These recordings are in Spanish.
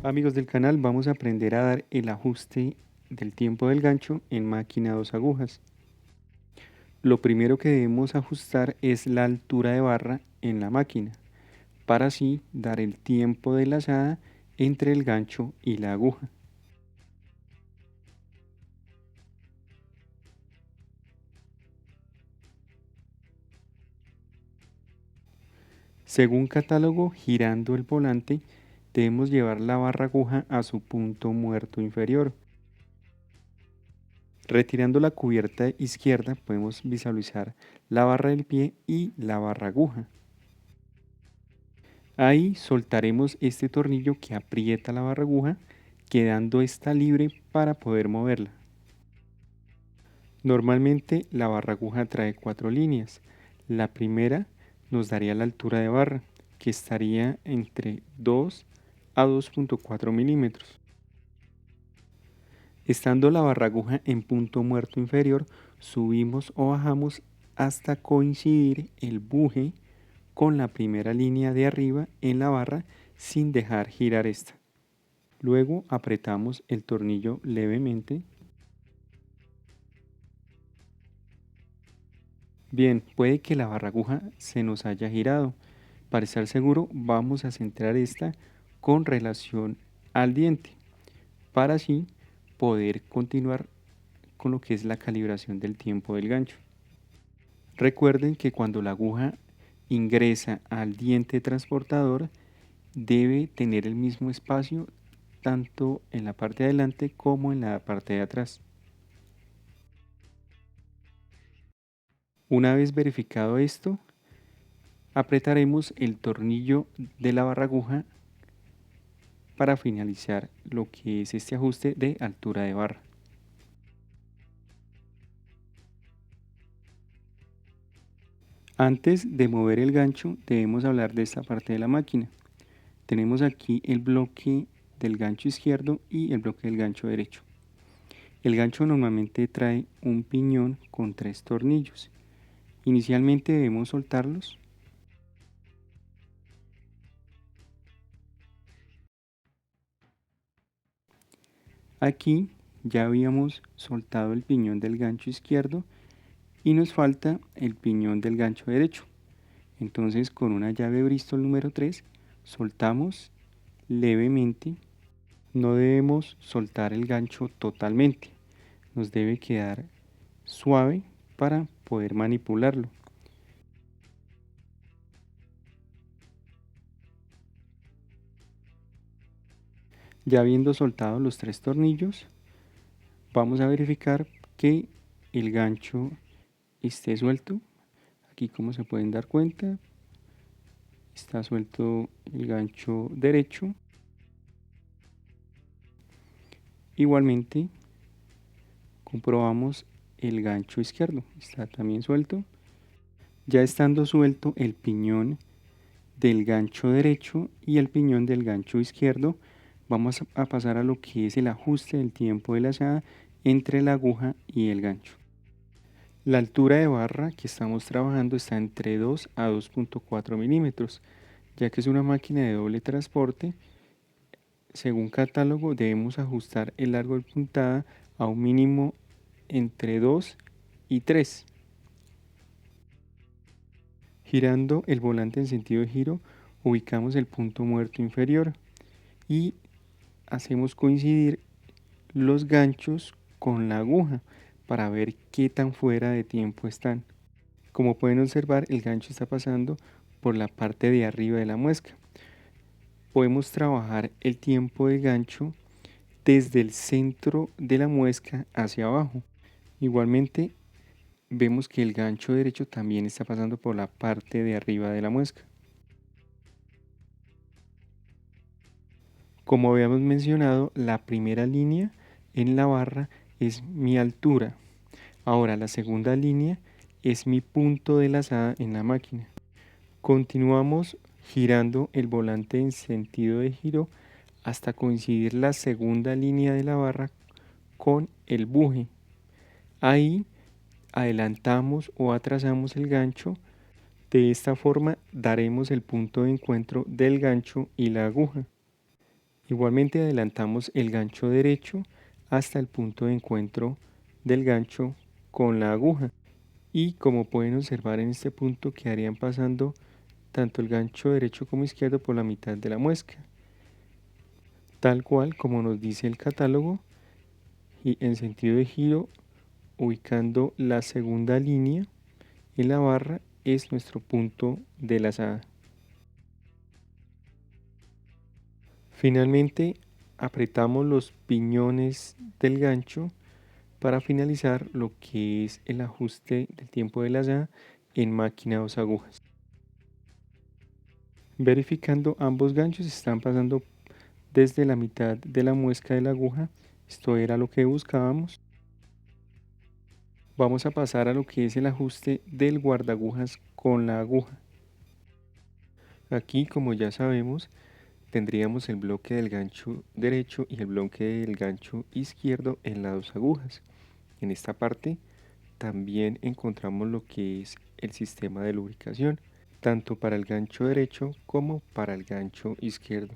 Amigos del canal, vamos a aprender a dar el ajuste del tiempo del gancho en máquina 2 agujas. Lo primero que debemos ajustar es la altura de barra en la máquina, para así dar el tiempo de lazada entre el gancho y la aguja. Según catálogo, girando el volante, debemos llevar la barra aguja a su punto muerto inferior. Retirando la cubierta izquierda podemos visualizar la barra del pie y la barra aguja. Ahí soltaremos este tornillo que aprieta la barra aguja, quedando esta libre para poder moverla. Normalmente la barra aguja trae 4 líneas. La primera nos daría la altura de barra, que estaría entre 2 a 2.4 milímetros. Estando la barra aguja en punto muerto inferior, subimos o bajamos hasta coincidir el buje con la primera línea de arriba en la barra sin dejar girar esta. Luego apretamos el tornillo levemente. Bien, puede que la barra aguja se nos haya girado. Para estar seguro vamos a centrar esta con relación al diente para así poder continuar con lo que es la calibración del tiempo del gancho. Recuerden que cuando la aguja ingresa al diente transportador debe tener el mismo espacio tanto en la parte de adelante como en la parte de atrás. Una vez verificado esto, apretaremos el tornillo de la barra aguja para finalizar lo que es este ajuste de altura de barra. Antes de mover el gancho debemos hablar de esta parte de la máquina. Tenemos aquí el bloque del gancho izquierdo y el bloque del gancho derecho. El gancho normalmente trae un piñón con 3 tornillos. Inicialmente debemos soltarlos. Aquí ya habíamos soltado el piñón del gancho izquierdo y nos falta el piñón del gancho derecho. Entonces con una llave Bristol número 3 soltamos levemente. No debemos soltar el gancho totalmente, nos debe quedar suave para poder manipularlo. Ya habiendo soltado los 3 tornillos, vamos a verificar que el gancho esté suelto. Aquí, como se pueden dar cuenta, está suelto el gancho derecho. Igualmente comprobamos el gancho izquierdo, está también suelto. Ya estando suelto el piñón del gancho derecho y el piñón del gancho izquierdo, vamos a pasar a lo que es el ajuste del tiempo de lazada entre la aguja y el gancho. La altura de barra que estamos trabajando está entre 2 a 2.4 milímetros, ya que es una máquina de doble transporte. Según catálogo debemos ajustar el largo de puntada a un mínimo entre 2 y 3. Girando el volante en sentido de giro, ubicamos el punto muerto inferior y hacemos coincidir los ganchos con la aguja para ver qué tan fuera de tiempo están. Como pueden observar, el gancho está pasando por la parte de arriba de la muesca. Podemos trabajar el tiempo de gancho desde el centro de la muesca hacia abajo. Igualmente vemos que el gancho derecho también está pasando por la parte de arriba de la muesca. Como habíamos mencionado, la primera línea en la barra es mi altura. Ahora la segunda línea es mi punto de lazada en la máquina. Continuamos girando el volante en sentido de giro hasta coincidir la segunda línea de la barra con el buje. Ahí adelantamos o atrasamos el gancho. De esta forma daremos el punto de encuentro del gancho y la aguja. Igualmente adelantamos el gancho derecho hasta el punto de encuentro del gancho con la aguja. Y como pueden observar en este punto quedarían pasando tanto el gancho derecho como izquierdo por la mitad de la muesca, tal cual como nos dice el catálogo, y en sentido de giro, ubicando la segunda línea en la barra, es nuestro punto de lazada. Finalmente apretamos los piñones del gancho para finalizar lo que es el ajuste del tiempo de lazada en máquina 2 agujas. Verificando ambos ganchos están pasando desde la mitad de la muesca de la aguja. Esto era lo que buscábamos. Vamos a pasar a lo que es el ajuste del guardagujas con la aguja. Aquí, como ya sabemos, tendríamos el bloque del gancho derecho y el bloque del gancho izquierdo en las dos agujas. En esta parte también encontramos lo que es el sistema de lubricación, tanto para el gancho derecho como para el gancho izquierdo.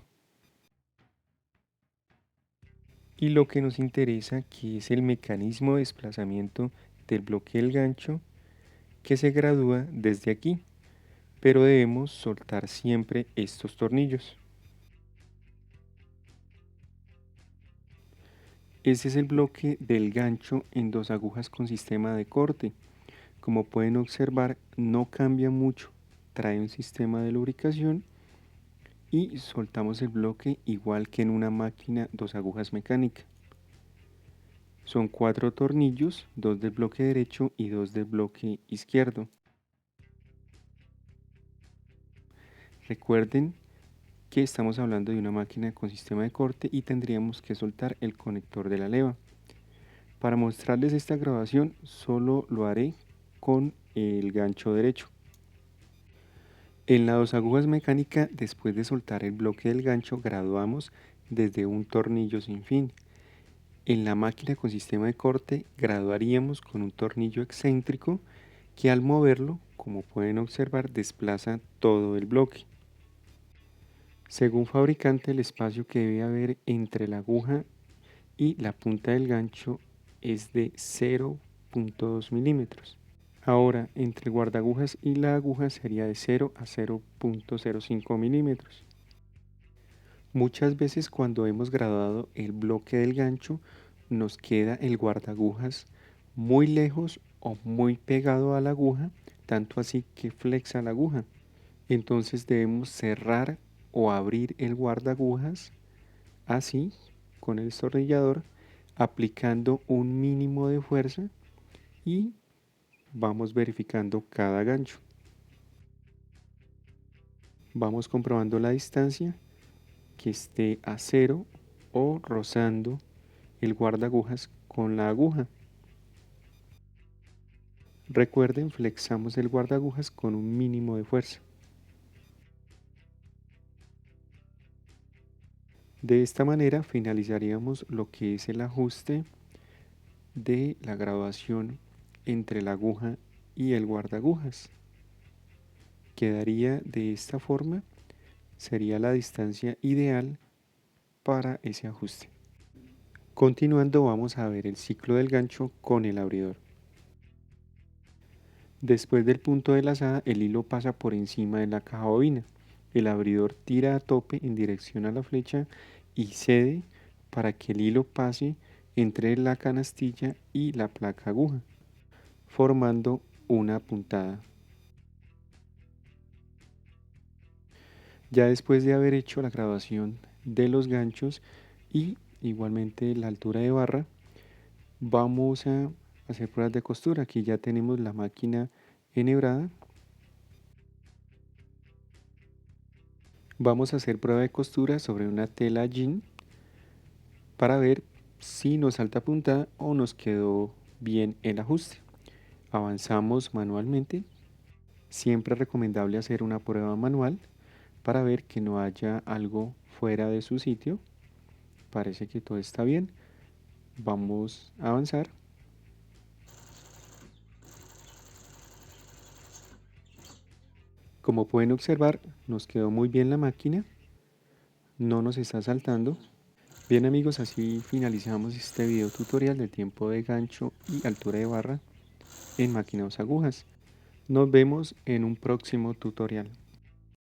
Y lo que nos interesa, que es el mecanismo de desplazamiento del bloque del gancho, que se gradúa desde aquí, pero debemos soltar siempre estos tornillos. Este es el bloque del gancho en dos agujas con sistema de corte. Como pueden observar, no cambia mucho, trae un sistema de lubricación y soltamos el bloque igual que en una máquina dos agujas mecánica. Son 4 tornillos, 2 del bloque derecho y 2 del bloque izquierdo. Recuerden que estamos hablando de una máquina con sistema de corte y tendríamos que soltar el conector de la leva. Para mostrarles esta grabación solo lo haré con el gancho derecho. En la dos agujas mecánica, después de soltar el bloque del gancho, graduamos desde un tornillo sin fin. En la máquina con sistema de corte graduaríamos con un tornillo excéntrico que al moverlo, como pueden observar, desplaza todo el bloque. Según fabricante, el espacio que debe haber entre la aguja y la punta del gancho es de 0.2 milímetros. Ahora, entre el guardagujas y la aguja sería de 0 a 0.05 milímetros. Muchas veces cuando hemos graduado el bloque del gancho, nos queda el guardagujas muy lejos o muy pegado a la aguja, tanto así que flexa la aguja. Entonces debemos cerrar o abrir el guardagujas así con el destornillador, aplicando un mínimo de fuerza y vamos verificando cada gancho. Vamos comprobando la distancia que esté a cero o rozando el guardagujas con la aguja. Recuerden, flexamos el guardagujas con un mínimo de fuerza. De esta manera finalizaríamos lo que es el ajuste de la graduación entre la aguja y el guardagujas. Quedaría de esta forma, sería la distancia ideal para ese ajuste. Continuando vamos a ver el ciclo del gancho con el abridor. Después del punto de lazada, el hilo pasa por encima de la caja bobina. El abridor tira a tope en dirección a la flecha y cede para que el hilo pase entre la canastilla y la placa aguja, formando una puntada. Ya después de haber hecho la graduación de los ganchos y igualmente la altura de barra, vamos a hacer pruebas de costura. Aquí ya tenemos la máquina enhebrada. Vamos a hacer prueba de costura sobre una tela jean para ver si nos salta puntada o nos quedó bien el ajuste. Avanzamos manualmente. Siempre es recomendable hacer una prueba manual para ver que no haya algo fuera de su sitio. Parece que todo está bien. Vamos a avanzar. Como pueden observar, nos quedó muy bien la máquina. no nos está saltando. Bien amigos, así finalizamos este video tutorial de tiempo de gancho y altura de barra en máquina 2 agujas. Nos vemos en un próximo tutorial.